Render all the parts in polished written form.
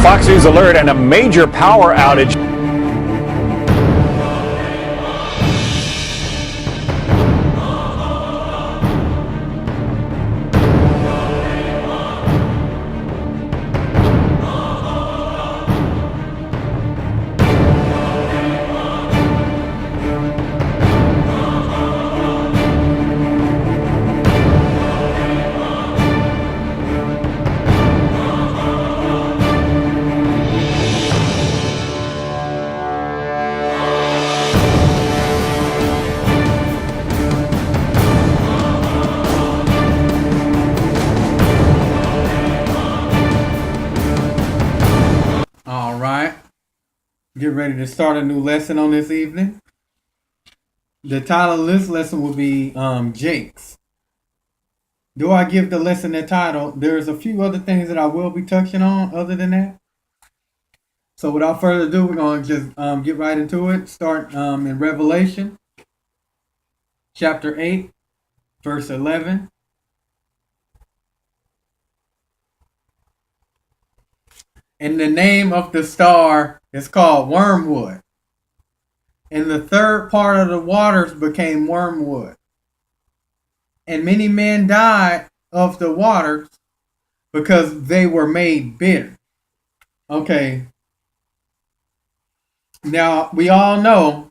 Fox News alert and a major power outage. Get ready to start a new lesson on this evening. The title of this lesson will be Jinx. Do I give the lesson a title? There's a few other things that I will be touching on other than that. So without further ado, we're going to just get right into it. Start in Revelation chapter 8, verse 11. And the name of the star is called Wormwood. And the third part of the waters became wormwood. And many men died of the waters because they were made bitter. Okay. Now, we all know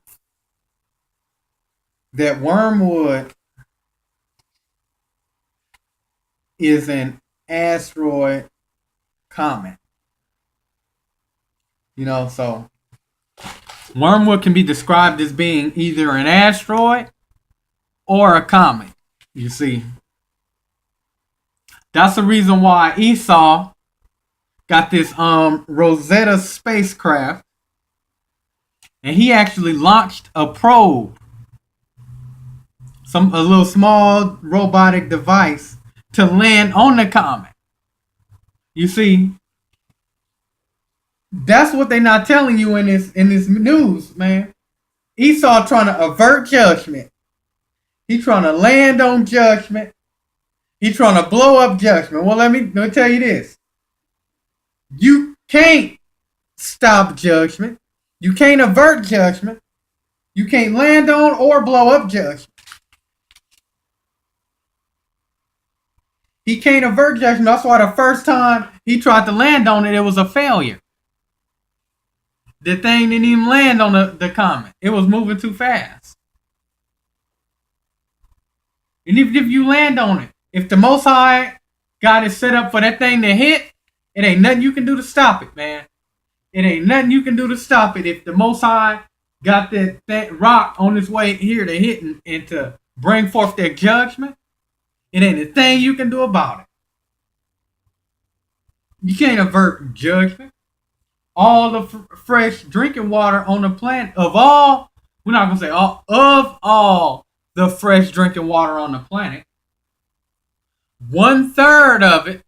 that wormwood is an asteroid comet. So wormwood can be described as being either an asteroid or a comet. You see, that's the reason why Esau got this Rosetta spacecraft, and he actually launched a probe, a little small robotic device to land on the comet. You see, that's what they're not telling you in this news, man. Esau trying to avert judgment. He's trying to land on judgment. He's trying to blow up judgment. Well, let me tell you this. You can't stop judgment. You can't avert judgment. You can't land on or blow up judgment. He can't avert judgment. That's why the first time he tried to land on it, it was a failure. The thing didn't even land on the comet. It was moving too fast. And even if you land on it, if the Most High got it set up for that thing to hit, it ain't nothing you can do to stop it, man. It ain't nothing you can do to stop it. If the Most High got that rock on its way here to hit and to bring forth their judgment, it ain't a thing you can do about it. You can't avert judgment. All the fresh drinking water on the planet, we're not going to say all, of all the fresh drinking water on the planet, 1/3 of it,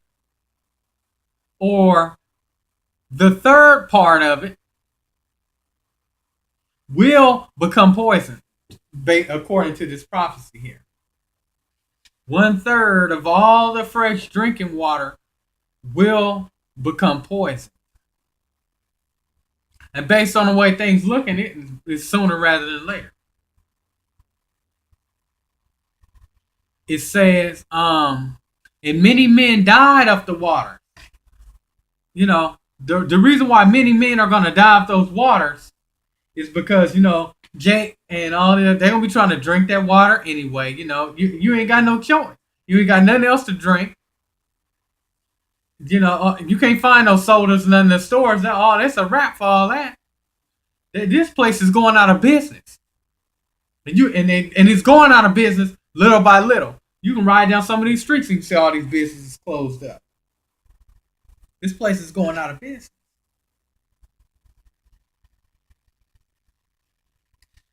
or the third part of it, will become poison, according to this prophecy here. 1/3 of all the fresh drinking water will become poison. And based on the way things looking, it's sooner rather than later. It says, and many men died of the water. The reason why many men are going to die of those waters is because, Jake and all they're going to be trying to drink that water anyway. You ain't got no choice. You ain't got nothing else to drink. You can't find no sodas in the stores. That's a wrap for all that. This place is going out of business. And it's going out of business little by little. You can ride down some of these streets and you see all these businesses closed up. This place is going out of business.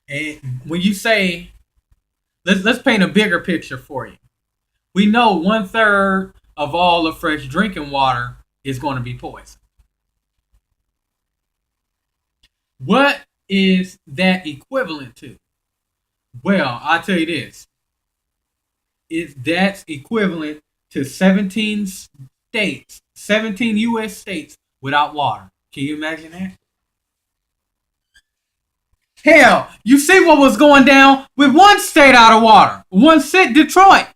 And when you say, let's paint a bigger picture for you. We know 1/3 of all the fresh drinking water is going to be poison. What is that equivalent to? Well, I'll tell you this. That's equivalent to 17 states, 17 U.S. states without water. Can you imagine that? Hell, you see what was going down with one state out of water. One state, Detroit.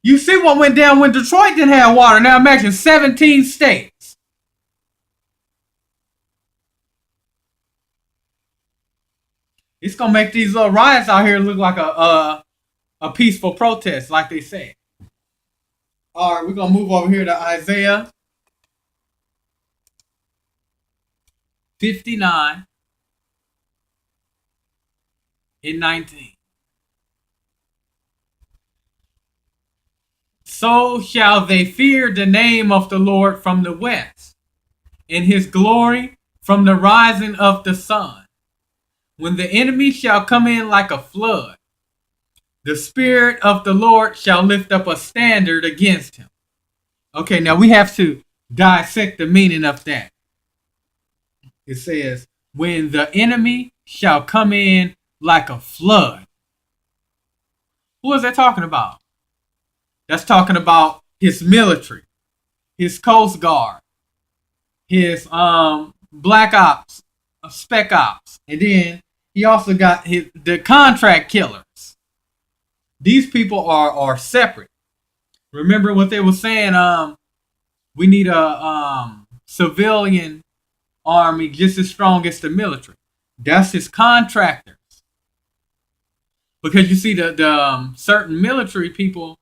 You see what went down when Detroit didn't have water. Now imagine 17 states. It's going to make these little riots out here look like a peaceful protest, like they say. All right, we're going to move over here to Isaiah 59 and 19. So shall they fear the name of the Lord from the west, and his glory from the rising of the sun. When the enemy shall come in like a flood, the Spirit of the Lord shall lift up a standard against him. Okay, now we have to dissect the meaning of that. It says, when the enemy shall come in like a flood. Who is that talking about? That's talking about his military, his Coast Guard, his Black Ops, Spec Ops, and then he also got the contract killers. These people are separate. Remember what they were saying? We need a civilian army just as strong as the military. That's his contractors. Because you see the certain military people,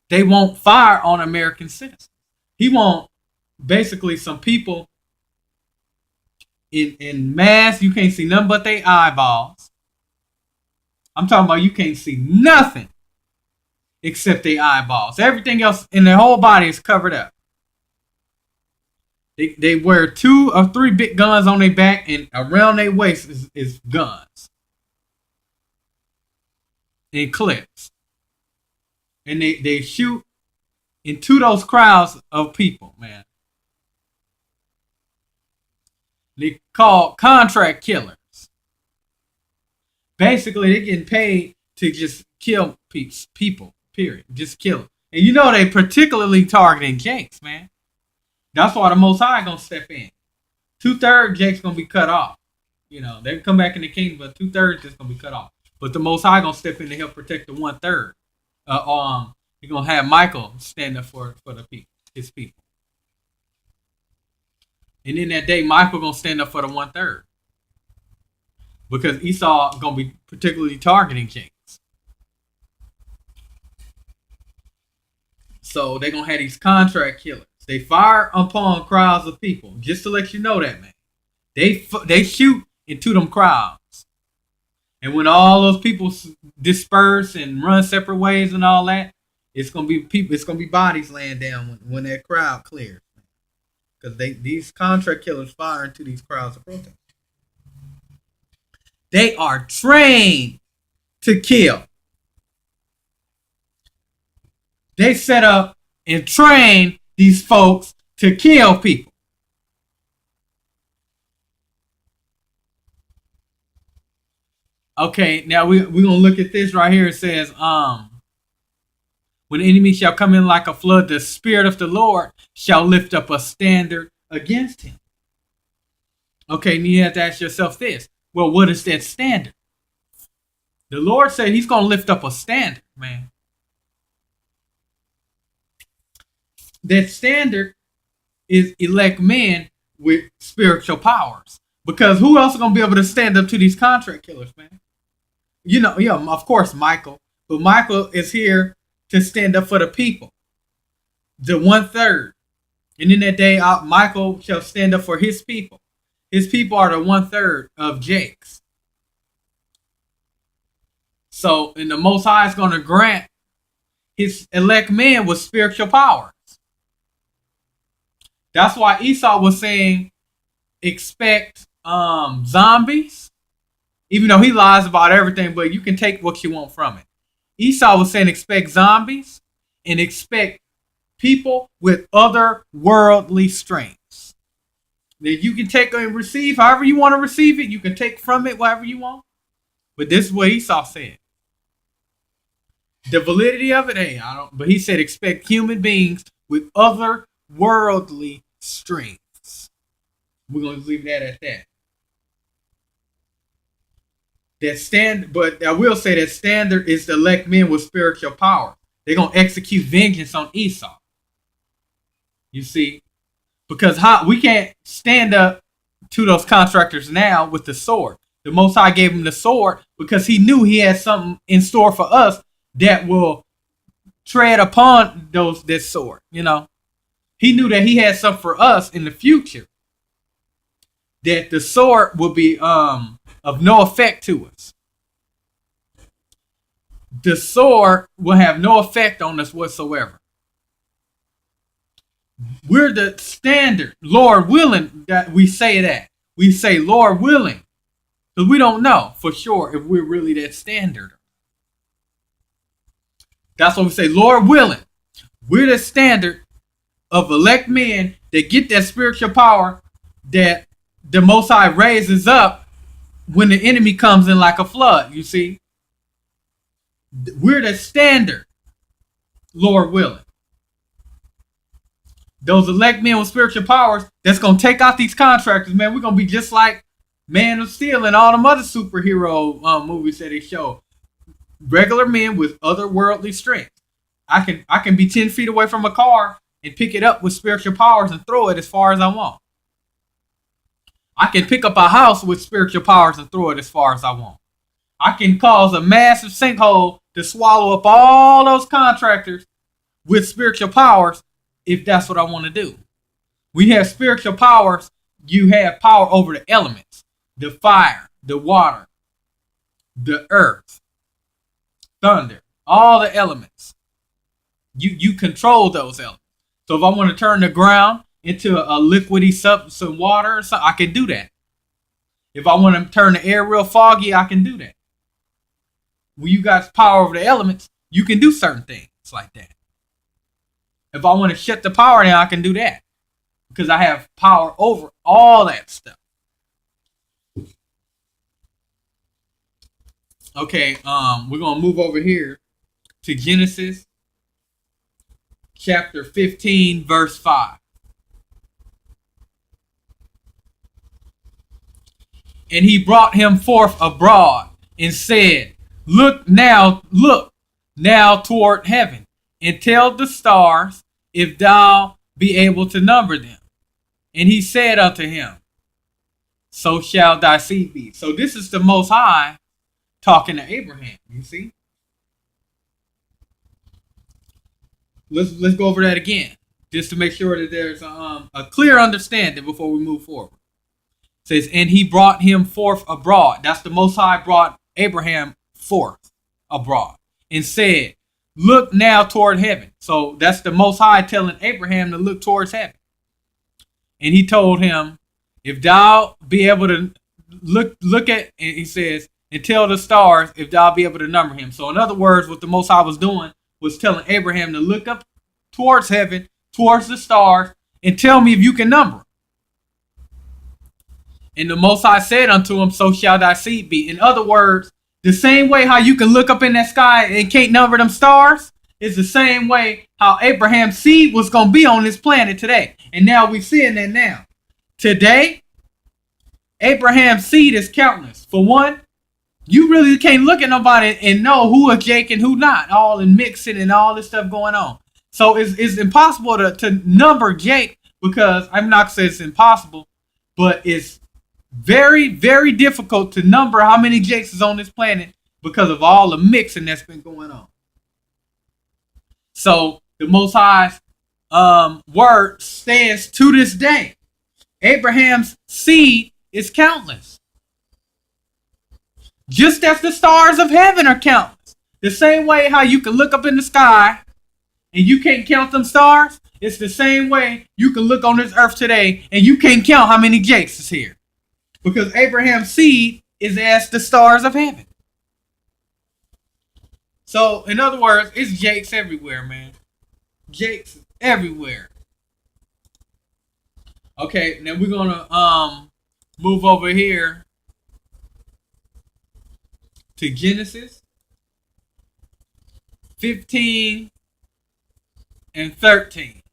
they won't fire on American citizens. He want basically some people in mass. You can't see nothing but their eyeballs. I'm talking about you can't see nothing except their eyeballs. Everything else in their whole body is covered up. They wear 2 or 3 big guns on their back, and around their waist is guns and clips. And they shoot into those crowds of people, man. They call contract killers. Basically, they're getting paid to just kill people, period. Just kill them. And you know they particularly targeting Jakes, man. That's why the Most High gonna step in. 2/3 Jake's gonna be cut off. You know, they can come back in the kingdom, but 2/3 is gonna be cut off. But the Most High gonna step in to help protect the 1/3. You're gonna have Michael stand up for the people, his people. And in that day, Michael gonna stand up for the 1/3. Because Esau gonna be particularly targeting Jake's. So they're gonna have these contract killers. They fire upon crowds of people. Just to let you know that, man. They shoot into them crowds. And when all those people disperse and run separate ways and all that, it's gonna be people. It's gonna be bodies laying down when that crowd clears. Because these contract killers fire into these crowds of protest. They are trained to kill. They set up and train these folks to kill people. Okay, now we're going to look at this right here. It says, when the enemy shall come in like a flood, the Spirit of the Lord shall lift up a standard against him. Okay, and you have to ask yourself this. Well, what is that standard? The Lord said he's going to lift up a standard, man. That standard is elect men with spiritual powers. Because who else is going to be able to stand up to these contract killers, man? You know, yeah, of course, Michael. But Michael is here to stand up for the people. The 1/3. And in that day, Michael shall stand up for his people. His people are the 1/3 of Jake's. So, and the Most High is going to grant his elect men with spiritual powers. That's why Esau was saying, expect zombies. Even though he lies about everything, but you can take what you want from it. Esau was saying, expect zombies and expect people with other worldly strengths. That you can take and receive however you want to receive it. You can take from it whatever you want. But this is what Esau said. The validity of it, hey, I don't. But he said, expect human beings with other worldly strengths. We're going to leave that at that. But I will say that standard is the elect men with spiritual power. They're going to execute vengeance on Esau. You see? Because we can't stand up to those contractors now with the sword. The Most High gave him the sword because he knew he had something in store for us that will tread upon this sword. You know, he knew that he had something for us in the future. That the sword will be of no effect to us. The sword will have no effect on us whatsoever. We're the standard, Lord willing, that we say that. We say, Lord willing, because we don't know for sure if we're really that standard. That's what we say, Lord willing. We're the standard of elect men that get that spiritual power that the Most High raises up when the enemy comes in like a flood, you see. We're the standard, Lord willing. Those elect men with spiritual powers that's going to take out these contractors, man. We're going to be just like Man of Steel and all them other superhero movies that they show. Regular men with otherworldly strength. I can be 10 feet away from a car and pick it up with spiritual powers and throw it as far as I want. I can pick up a house with spiritual powers and throw it as far as I want. I can cause a massive sinkhole to swallow up all those contractors with spiritual powers if that's what I want to do. We have spiritual powers. You have power over the elements, the fire, the water, the earth, thunder, all the elements. You control those elements. So if I want to turn the ground into a liquidy substance of water or something, I can do that. If I want to turn the air real foggy, I can do that. When you got power over the elements, you can do certain things like that. If I want to shut the power down, I can do that. Because I have power over all that stuff. Okay, we're going to move over here to Genesis chapter 15, verse 5. And he brought him forth abroad and said, look now toward heaven, and tell the stars if thou be able to number them. And he said unto him, so shall thy seed be. So this is the Most High talking to Abraham, you see. Let's go over that again, just to make sure that there's a clear understanding before we move forward. It says, and he brought him forth abroad. That's the Most High brought Abraham forth abroad and said, look now toward heaven. So that's the Most High telling Abraham to look towards heaven. And he told him, if thou be able to look at, and he says, and tell the stars if thou be able to number him. So in other words, what the Most High was doing was telling Abraham to look up towards heaven, towards the stars, and tell me if you can number them. And the Most High said unto him, so shall thy seed be. In other words, the same way how you can look up in that sky and can't number them stars is the same way how Abraham's seed was going to be on this planet today. And now we're seeing that now. Today, Abraham's seed is countless. For one, you really can't look at nobody and know who is Jake and who not, all in mixing and all this stuff going on. So it's impossible to number Jake, because I'm not saying it's impossible, but it's very, very difficult to number how many Jakes is on this planet because of all the mixing that's been going on. So the Most High's word stands to this day. Abraham's seed is countless. Just as the stars of heaven are countless. The same way how you can look up in the sky and you can't count them stars, it's the same way you can look on this earth today and you can't count how many Jakes is here. Because Abraham's seed is as the stars of heaven. So, in other words, it's Jakes everywhere, man. Jakes everywhere. Okay, now we're going to move over here to Genesis 15 and 13.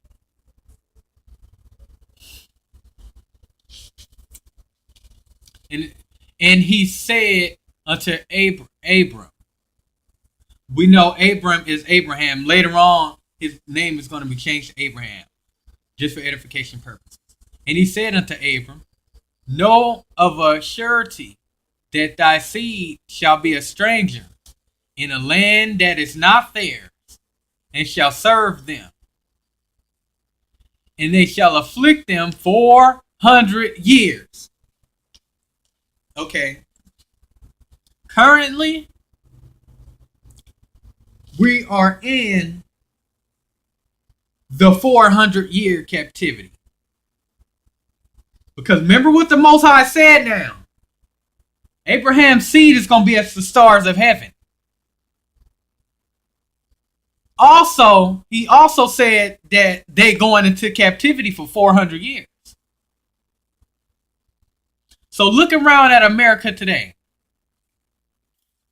And he said unto Abram. We know Abram is Abraham. Later on, his name is going to be changed to Abraham, just for edification purposes. And he said unto Abram, know of a surety that thy seed shall be a stranger in a land that is not theirs, and shall serve them. And they shall afflict them 400 years. Okay. Currently, we are in the 400-year captivity. Because remember what the Most High said now. Abraham's seed is going to be as the stars of heaven. Also, he also said that they going into captivity for 400 years. So look around at America today.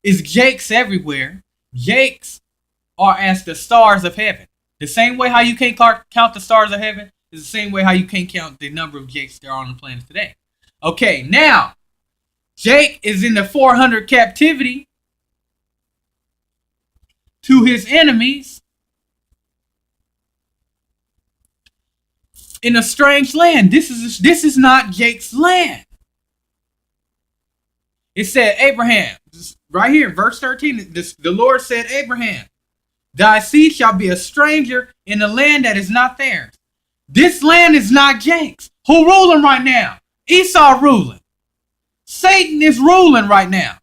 It's Jakes everywhere. Jakes are as the stars of heaven. The same way how you can't count the stars of heaven is the same way how you can't count the number of Jakes that are on the planet today. Okay, now, Jake is in the 400 captivity to his enemies in a strange land. This is not Jake's land. It said Abraham, right here, verse 13, the Lord said, Abraham, thy seed shall be a stranger in a land that is not theirs. This land is not Jake's. Who ruling right now? Esau ruling. Satan is ruling right now.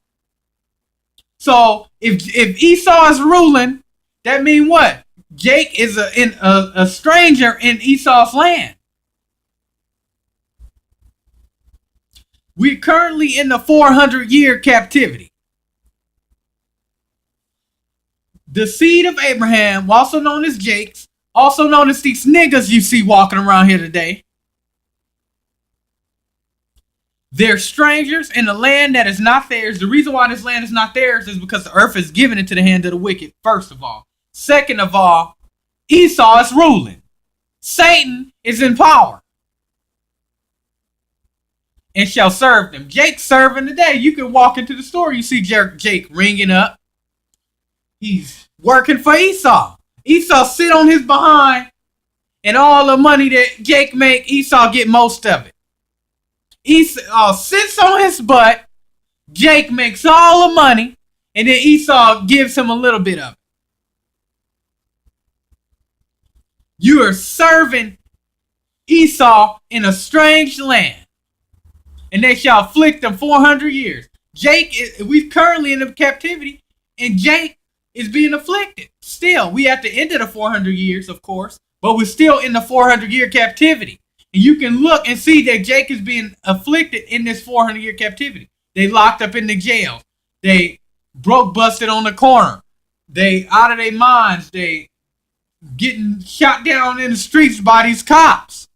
So if Esau is ruling, that means what? Jake is a stranger in Esau's land. We're currently in the 400-year captivity. The seed of Abraham, also known as Jake's, also known as these niggas you see walking around here today. They're strangers in a land that is not theirs. The reason why this land is not theirs is because the earth is given into the hand of the wicked, first of all. Second of all, Esau is ruling. Satan is in power. And shall serve them. Jake's serving today. You can walk into the store, you see Jake ringing up. He's working for Esau. Esau sit on his behind, and all the money that Jake make, Esau get most of it. Esau sits on his butt, Jake makes all the money, and then Esau gives him a little bit of it. You are serving Esau in a strange land, and they shall afflict them 400 years. We're currently in a captivity, and Jake is being afflicted. Still, we at the end of the 400 years, of course, but we're still in the 400-year captivity. And you can look and see that Jake is being afflicted in this 400-year captivity. They locked up in the jail. They busted on the corner. They out of their minds. They getting shot down in the streets by these cops.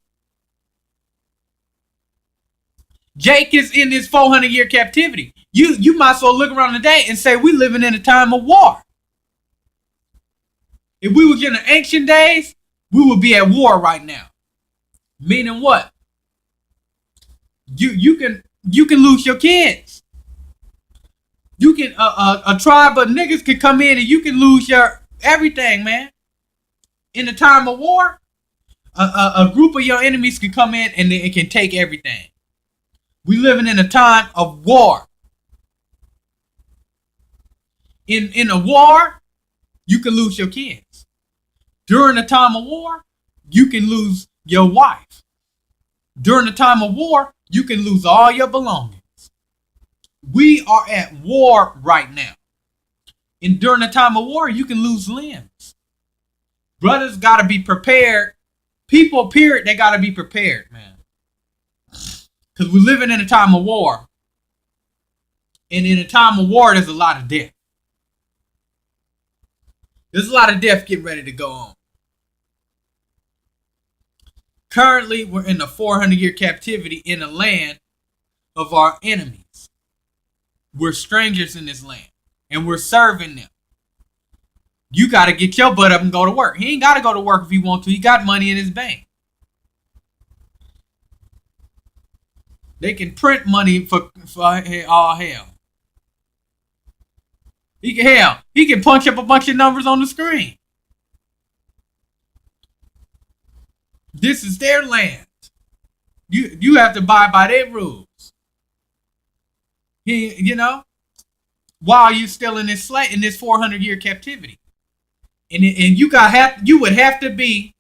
Jake is in this 400-year captivity. You might as well look around today and say we're living in a time of war. If we were in the ancient days, we would be at war right now. Meaning what? You can lose your kids. You can a tribe of niggas can come in and you can lose your everything, man. In a time of war, a group of your enemies can come in and it can take everything. We living in a time of war. In a war, you can lose your kids. During a time of war, you can lose your wife. During the time of war, you can lose all your belongings. We are at war right now. And during the time of war, you can lose limbs. Brothers got to be prepared. People, period, they got to be prepared, man. Because we're living in a time of war. And in a time of war, there's a lot of death. There's a lot of death getting ready to go on. Currently, we're in the 400-year captivity in a land of our enemies. We're strangers in this land, and we're serving them. You got to get your butt up and go to work. He ain't got to go to work if he wants to. He got money in his bank. They can print money for all hell. He can punch up a bunch of numbers on the screen. This is their land. You have to abide by their rules. While you still in this 400-year captivity, and you would have to be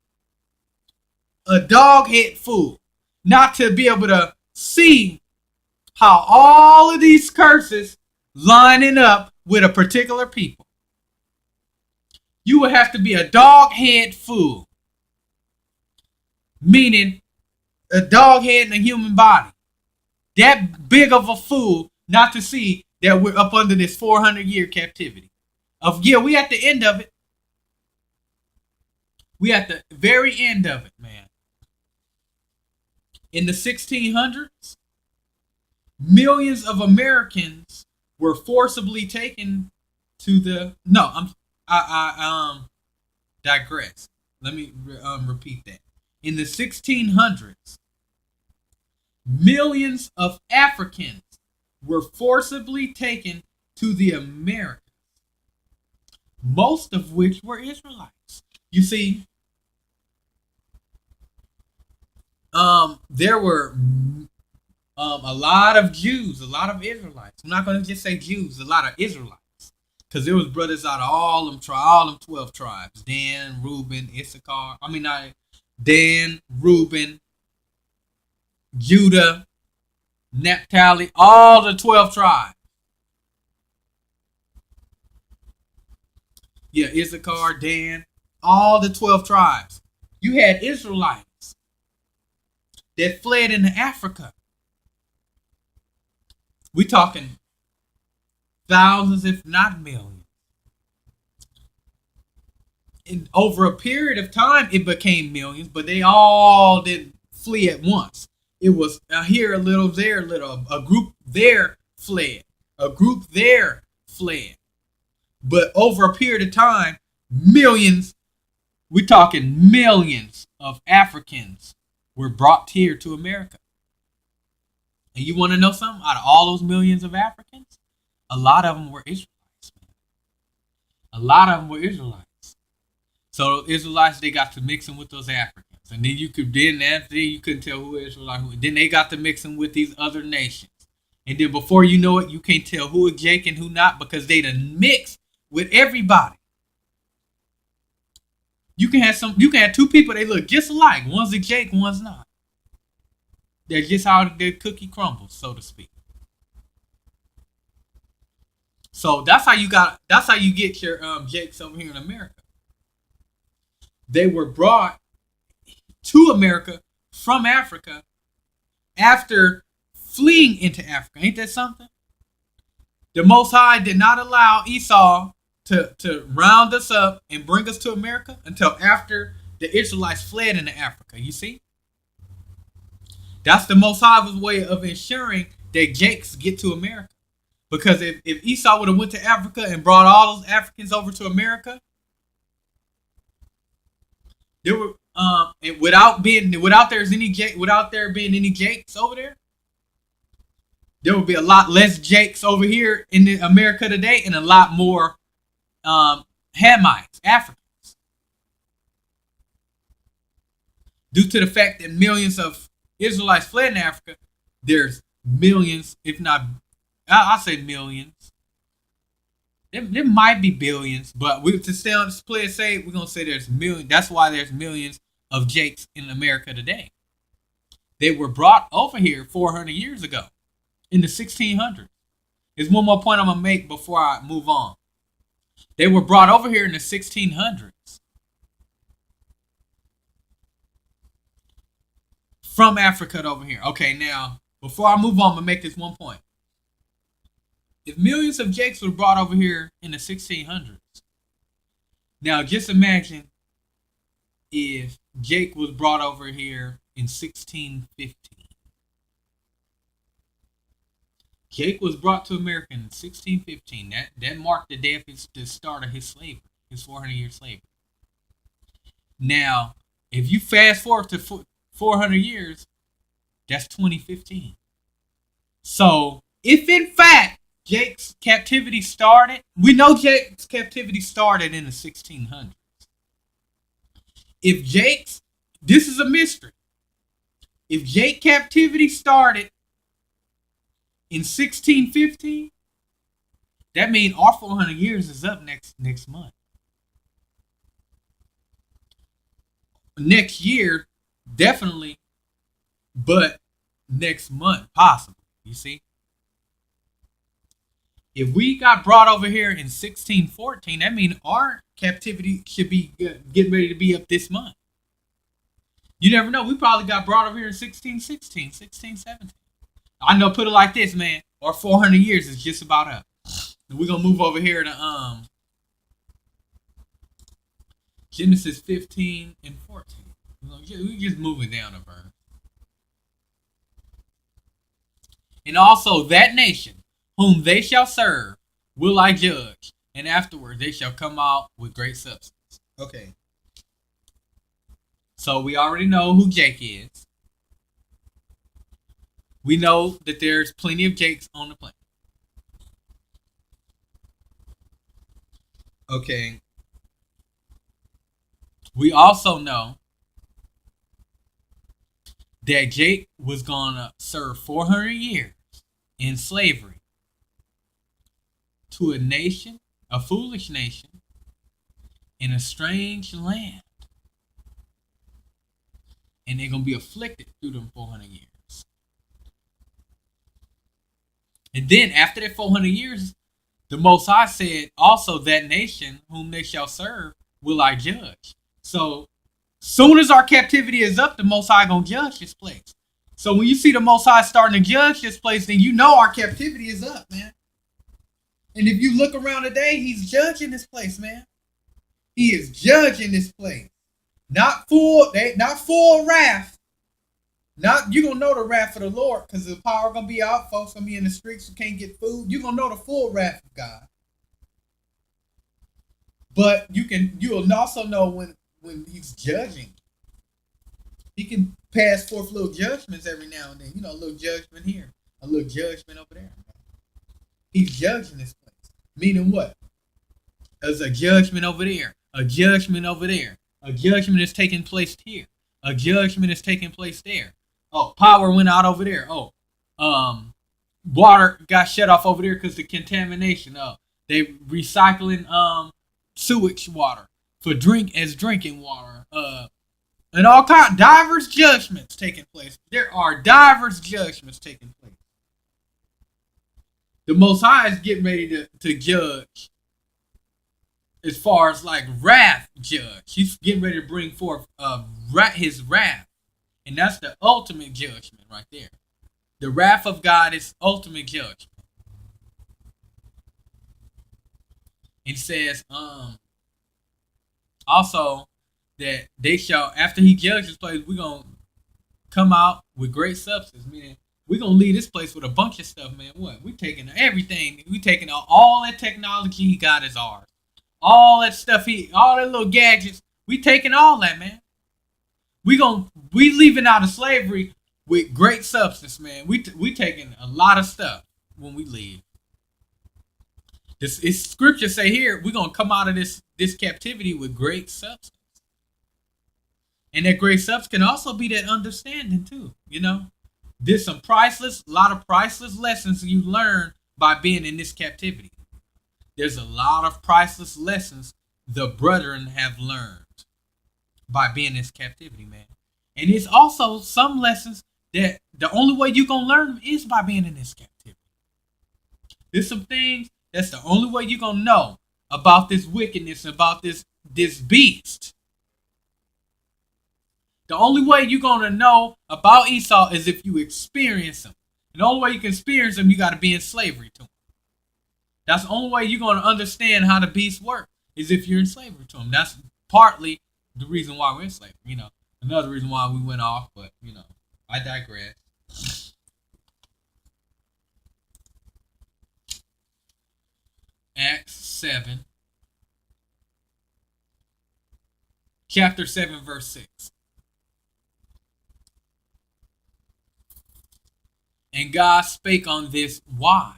a doghead fool not to be able to see how all of these curses lining up with a particular people. You would have to be a doghead fool, meaning a doghead in a human body. That big of a fool not to see that we're up under this 400-year captivity. We at the end of it. We at the very end of it, man. In the 1600s, millions of Americans were forcibly taken to the. No, I digress. Let me repeat that. In the 1600s, millions of Africans were forcibly taken to the Americas, most of which were Israelites. You see, there were a lot of Jews, a lot of Israelites. I'm not going to just say Jews, a lot of Israelites, because there was brothers out of all them 12 tribes: Dan, Reuben, Issachar. Dan, Reuben, Judah, Naphtali, all the 12 tribes. Yeah, Issachar, Dan, all the 12 tribes. You had Israelites that fled into Africa. We talking thousands, if not millions. And over a period of time, it became millions, but they all didn't flee at once. It was here a little, there a little. A group there fled. A group there fled. But over a period of time, millions, we're talking millions of Africans were brought here to America. And you want to know something? Out of all those millions of Africans, a lot of them were Israelites, man. A lot of them were Israelites. So Israelites, they got to mixing with those Africans. And then you couldn't tell who Israelite who. Then they got to mixing with these other nations. And then before you know it, you can't tell who is Jake and who not, because they done mixed with everybody. You can have two people, they look just alike. One's a Jake, one's not. They're just how the cookie crumbles, so to speak. So that's how you get your Jakes over here in America. They were brought to America from Africa after fleeing into Africa. Ain't that something? The Most High did not allow Esau to round us up and bring us to America until after the Israelites fled into Africa. You see? That's the Most High's way of ensuring that Jakes get to America. Because if Esau would have went to Africa and brought all those Africans over to America, there were without there being any Jakes over there, there would be a lot less Jakes over here in America today, and a lot more Hamites, Africans, due to the fact that millions of Israelites fled in Africa. There's millions, if not, I'll say millions. There might be billions, but to stay on this play safe, we're gonna say there's millions. That's why there's millions of Jakes in America today. They were brought over here 400 years ago, in the 1600s. There's one more point I'm gonna make before I move on. They were brought over here in the 1600s from Africa over here. Okay, now before I move on, I'm gonna make this one point. If millions of Jakes were brought over here in the 1600s, now just imagine if Jake was brought over here in 1615. Jake was brought to America in 1615. That marked the day of the start of his slavery, his 400-year slavery. Now, if you fast forward to 400 years, that's 2015. So, if in fact Jake's captivity started, we know Jake's captivity started in the 1600s. If Jake's, this is a mystery. If Jake captivity started in 1615, that means our 400 years is up next month. Next year, definitely, but next month, possibly. You see? If we got brought over here in 1614, that means our captivity should be getting ready to be up this month. You never know. We probably got brought over here in 1616, 1617. I know, put it like this, man. Our 400 years is just about up. And we're going to move over here to Genesis 15 and 14. We're just moving down a verse. And also that nation whom they shall serve will I judge, and afterward they shall come out with great substance. Okay. So we already know who Jake is. We know that there's plenty of Jakes on the planet. Okay. We also know that Jake was going to serve 400 years in slavery to a nation, a foolish nation, in a strange land. And they're going to be afflicted through them 400 years. And then after that 400 years, the Most High said, also that nation whom they shall serve will I judge. So soon as our captivity is up, the Most High going to judge this place. So when you see the Most High starting to judge this place, then you know our captivity is up, man. And if you look around today, he's judging this place, man. He is judging this place. Not full wrath. Not you gonna know the wrath of the Lord, because the power gonna be out, folks gonna be in the streets who can't get food. You gonna know the full wrath of God. But you'll also know when he's judging. He can pass forth little judgments every now and then. You know, a little judgment here, a little judgment over there. He's judging this place. Meaning what? There's a judgment over there, a judgment over there. A judgment is taking place here. A judgment is taking place there. Oh, power went out over there. Oh, water got shut off over there because the contamination. They recycling sewage water for drinking water. And all kind diverse judgments taking place. There are diverse judgments taking place. The Most High is getting ready to judge. As far as like wrath judge, he's getting ready to bring forth his wrath, and that's the ultimate judgment right there. The wrath of God is ultimate judgment. It says also that they shall, after he judges this place, we're gonna come out with great substance. Meaning we're gonna leave this place with a bunch of stuff, man. What? We taking everything. We taking all that technology he got is ours. All that stuff all that little gadgets, we taking all that, man. We leaving out of slavery with great substance, man. We taking a lot of stuff when we leave. This is scripture say here, we're gonna come out of this captivity with great substance. And that great substance can also be that understanding too, you know. There's a lot of priceless lessons you learn by being in this captivity. There's a lot of priceless lessons the brethren have learned by being in this captivity, man. And it's also some lessons that the only way you're going to learn them is by being in this captivity. There's some things that's the only way you're going to know about this wickedness, about this beast. The only way you're going to know about Esau is if you experience him. And the only way you can experience him, you got to be in slavery to him. That's the only way you're going to understand how the beast works, is if you're in slavery to him. That's partly the reason why we're in slavery. You know, another reason why we went off, but, you know, I digress. Acts 7. Chapter 7, verse 6. And God spake on this wise,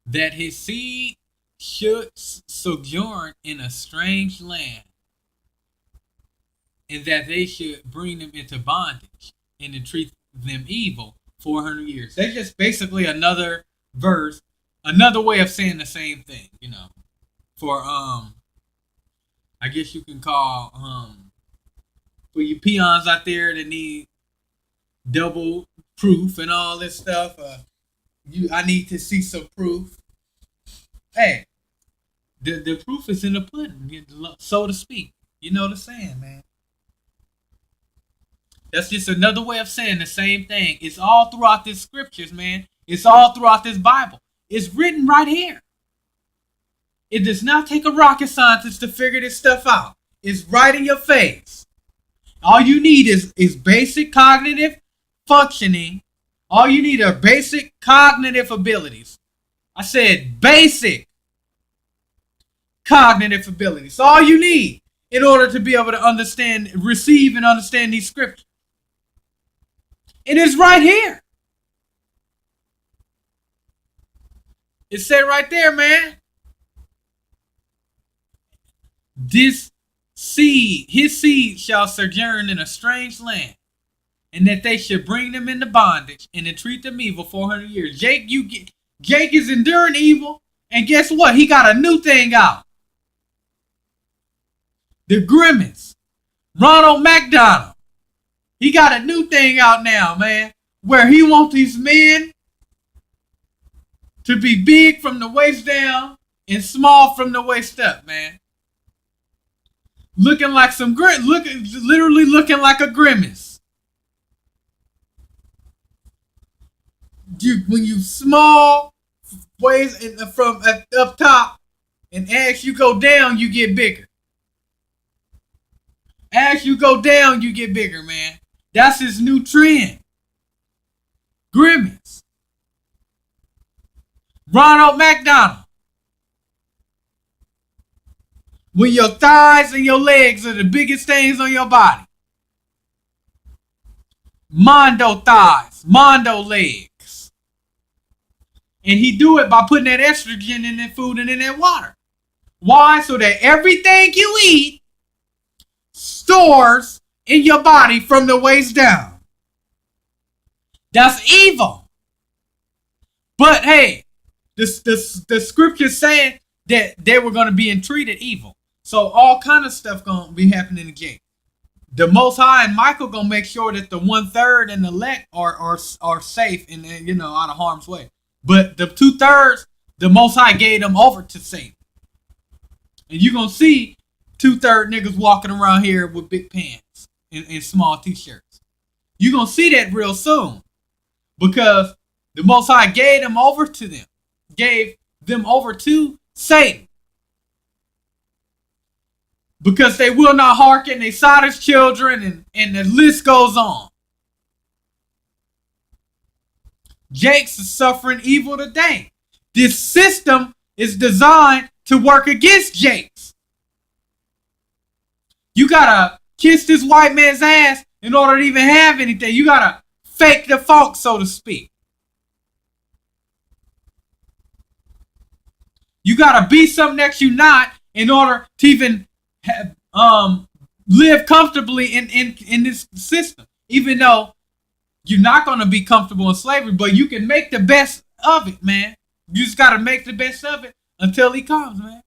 that his seed should sojourn in a strange land, and that they should bring them into bondage and entreat them evil 400 years. That's just basically another verse, another way of saying the same thing, For I guess you can call for you peons out there that need double proof and all this stuff. I need to see some proof. Hey, the proof is in the pudding, so to speak. You know what I'm saying, man? That's just another way of saying the same thing. It's all throughout the scriptures, man. It's all throughout this Bible. It's written right here. It does not take a rocket scientist to figure this stuff out. It's right in your face. All you need is basic cognitive functioning. All you need are basic cognitive abilities. I said basic cognitive abilities. All you need in order to be able to receive and understand these scriptures. It is right here. It said right there, man. His seed shall sojourn in a strange land, and that they should bring them into bondage and entreat them evil 400 years. Jake is enduring evil, and guess what? He got a new thing out. The Grimace, Ronald McDonald. He got a new thing out now, man, where he wants these men to be big from the waist down and small from the waist up, man. Looking like literally looking like a grimace. When you small waist from up top, and as you go down, you get bigger. As you go down, you get bigger, man. That's his new trend. Grimace. Ronald McDonald. When your thighs and your legs are the biggest things on your body. Mondo thighs, Mondo legs. And he do it by putting that estrogen in that food and in that water. Why? So that everything you eat stores in your body from the waist down. That's evil. But hey, the scripture saying that they were going to be entreated evil. So all kind of stuff going to be happening again. The Most High and Michael going to make sure that the 1/3 and the elect are safe and out of harm's way. But the 2/3, the Most High gave them over to Satan. And you're going to see 2/3 niggas walking around here with big pants and small t-shirts. You're going to see that real soon. Because the Most High gave them over to them. Gave them over to Satan. Because they will not hearken, they sought his children, and the list goes on. Jakes is suffering evil today. This system is designed to work against Jakes. You gotta kiss this white man's ass in order to even have anything. You gotta fake the funk, so to speak. You gotta be something that you're not in order to even live comfortably in this system. Even though you're not gonna be comfortable in slavery, but you can make the best of it, man. You just gotta make the best of it until he comes, man.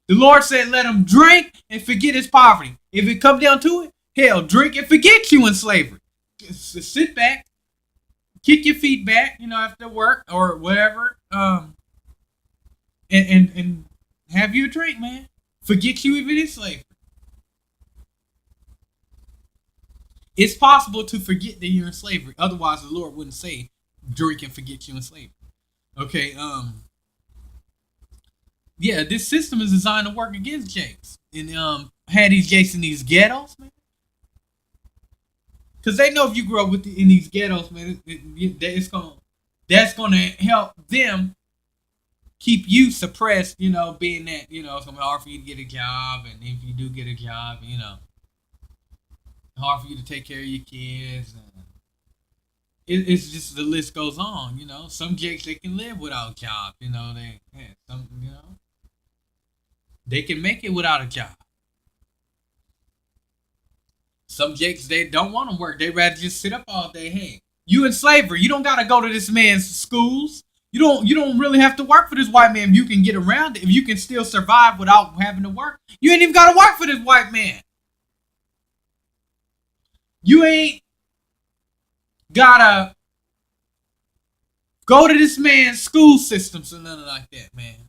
The Lord said, let him drink and forget his poverty. If it comes down to it, hell, drink and forget you in slavery. Just sit back, kick your feet back, after work or whatever, and have you a drink, man. Forget you even in slavery. It's possible to forget that you're in slavery. Otherwise, the Lord wouldn't say, drink and forget you in slavery. Okay, yeah, this system is designed to work against Jakes. And had these Jakes in these ghettos, man. Because they know if you grow up in these ghettos, man, that's gonna help them keep you suppressed, being that, it's gonna be hard for you to get a job, and if you do get a job, hard for you to take care of your kids, and it's just the list goes on. Some Jakes they can live without a job. They can make it without a job. Some Jakes they don't want to work. They rather just sit up all day. Hey, you in slavery. You don't gotta go to this man's schools. You don't really have to work for this white man if you can get around it. If you can still survive without having to work. You ain't even gotta work for this white man. You ain't gotta go to this man's school systems or nothing like that, man.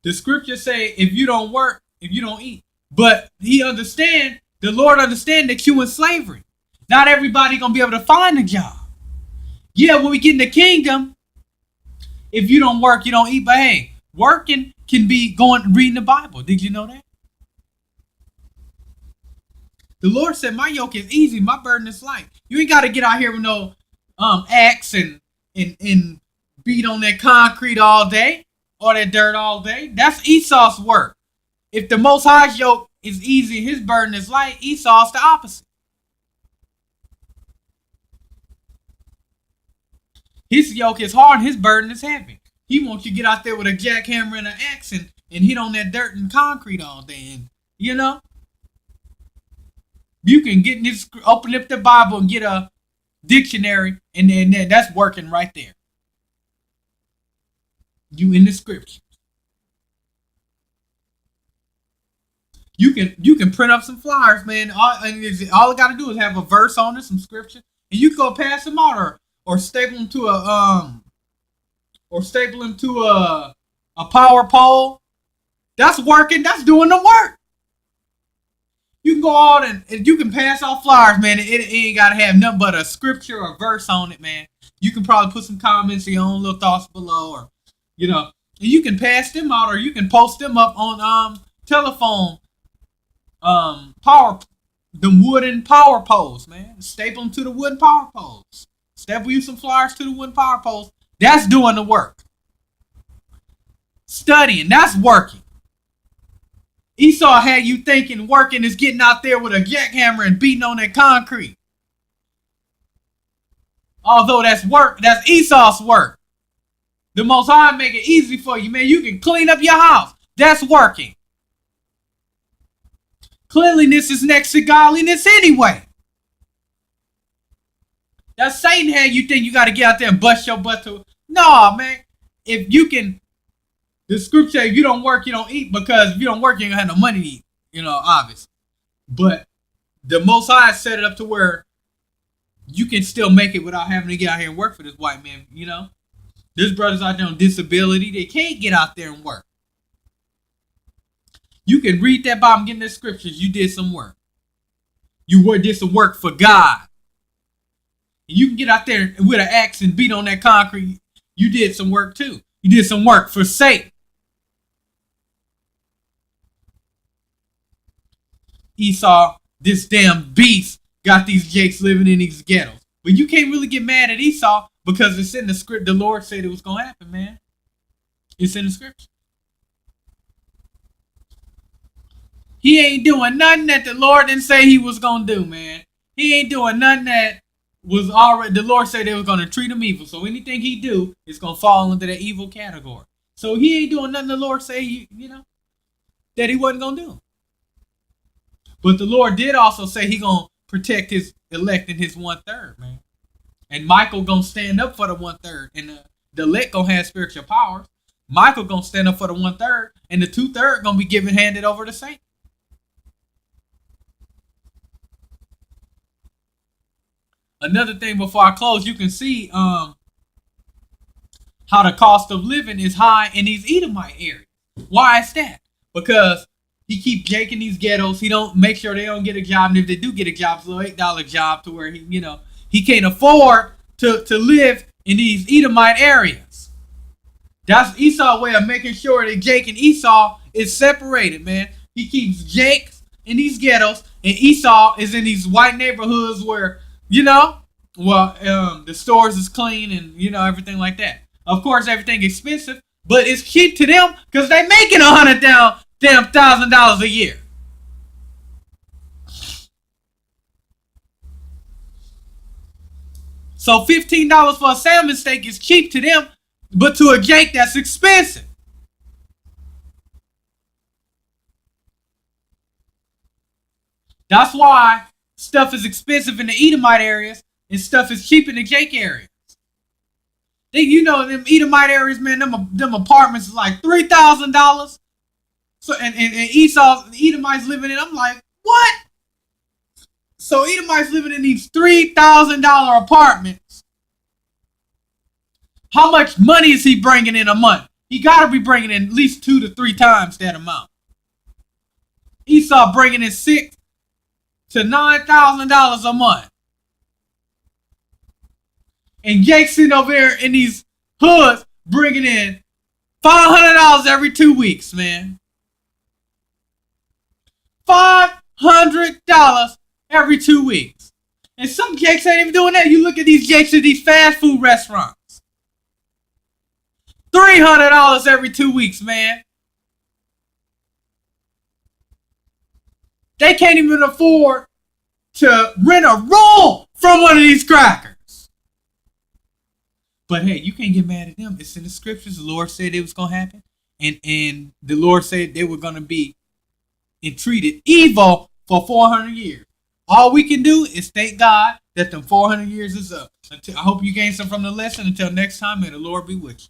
The scriptures say if you don't work, if you don't eat. But the Lord understand that you in slavery. Not everybody gonna be able to find a job. Yeah, when we get in the kingdom, if you don't work, you don't eat. But hey, working can be going reading the Bible. Did you know that? The Lord said, "My yoke is easy, my burden is light." You ain't got to get out here with no axe and beat on that concrete all day or that dirt all day. That's Esau's work. If the Most High's yoke is easy, his burden is light. Esau's the opposite. His yoke is hard, his burden is heavy. He wants you to get out there with a jackhammer and an axe and hit on that dirt and concrete all day. And you can open up the Bible and get a dictionary, and then that's working right there. You in the scripture. You can print up some flyers, man. All I got to do is have a verse on it, some scripture, and you can go pass them out or staple them to a power pole. That's working. That's doing the work. You can go out and you can pass out flyers, man. It ain't got to have nothing but a scripture or verse on it, man. You can probably put some comments, your own little thoughts below, or and you can pass them out, or you can post them up on telephone the wooden power poles, man. Staple them to the wooden power poles. Staple you some flyers to the wooden power poles. That's doing the work. Studying, that's working. Esau had you thinking working is getting out there with a jackhammer and beating on that concrete. Although that's work, that's Esau's work. The Most High make it easy for you, man. You can clean up your house. That's working. Cleanliness is next to godliness anyway. That's Satan had you think you got to get out there and bust your butt to. No, man. If you can, the scripture, if you don't work, you don't eat, because if you don't work, you ain't gonna have no money to eat. Obviously. But the Most High set it up to where you can still make it without having to get out here and work for this white man. There's brothers out there on disability. They can't get out there and work. You can read that Bible and get in the scriptures. You did some work. You did some work for God. And you can get out there with an axe and beat on that concrete. You did some work too. You did some work for Satan. Esau, this damn beast, got these jakes living in these ghettos. But you can't really get mad at Esau because it's in the script. The Lord said it was going to happen, man. It's in the scripture. He ain't doing nothing that the Lord didn't say he was going to do, man. He ain't doing nothing that was already, the Lord said they was going to treat him evil. So anything he do is going to fall into the evil category. So he ain't doing nothing the Lord say, that he wasn't going to do. But the Lord did also say he going to protect his elect and his 1/3, man. And Michael going to stand up for the 1/3. And the elect going to have spiritual powers. Michael going to stand up for the 1/3. And the 2/3 going to be handed over to Satan. Another thing before I close, you can see how the cost of living is high in these Edomite areas. Why is that? Because he keep jaking these ghettos. He don't make sure they don't get a job. And if they do get a job, it's a little $8 job to where he can't afford to live in these Edomite areas. That's Esau's way of making sure that Jake and Esau is separated, man. He keeps Jake in these ghettos and Esau is in these white neighborhoods where the stores is clean and everything like that. Of course, everything expensive, but it's cheap to them because they making $100,000 a year. So $15 for a salmon steak is cheap to them, but to a Jake, that's expensive. That's why stuff is expensive in the Edomite areas and stuff is cheap in the Jake areas. Them Edomite areas, man, them apartments is like $3,000. So and Esau, the Edomites living in. I'm like, what? So Edomites living in these $3,000 apartments. How much money is he bringing in a month? He got to be bringing in at least 2 to 3 times that amount. Esau bringing in $6,000 to $9,000 a month. And Jake sitting over there in these hoods bringing in $500 every 2 weeks, man. $500 every 2 weeks. And some Jakes ain't even doing that. You look at these Jakes at these fast food restaurants. $300 every 2 weeks, man. They can't even afford to rent a roll from one of these crackers. But hey, you can't get mad at them. It's in the scriptures. The Lord said it was going to happen. And the Lord said they were going to be entreated evil for 400 years. All we can do is thank God that the 400 years is up. I hope you gained some from the lesson. Until next time, may the Lord be with you.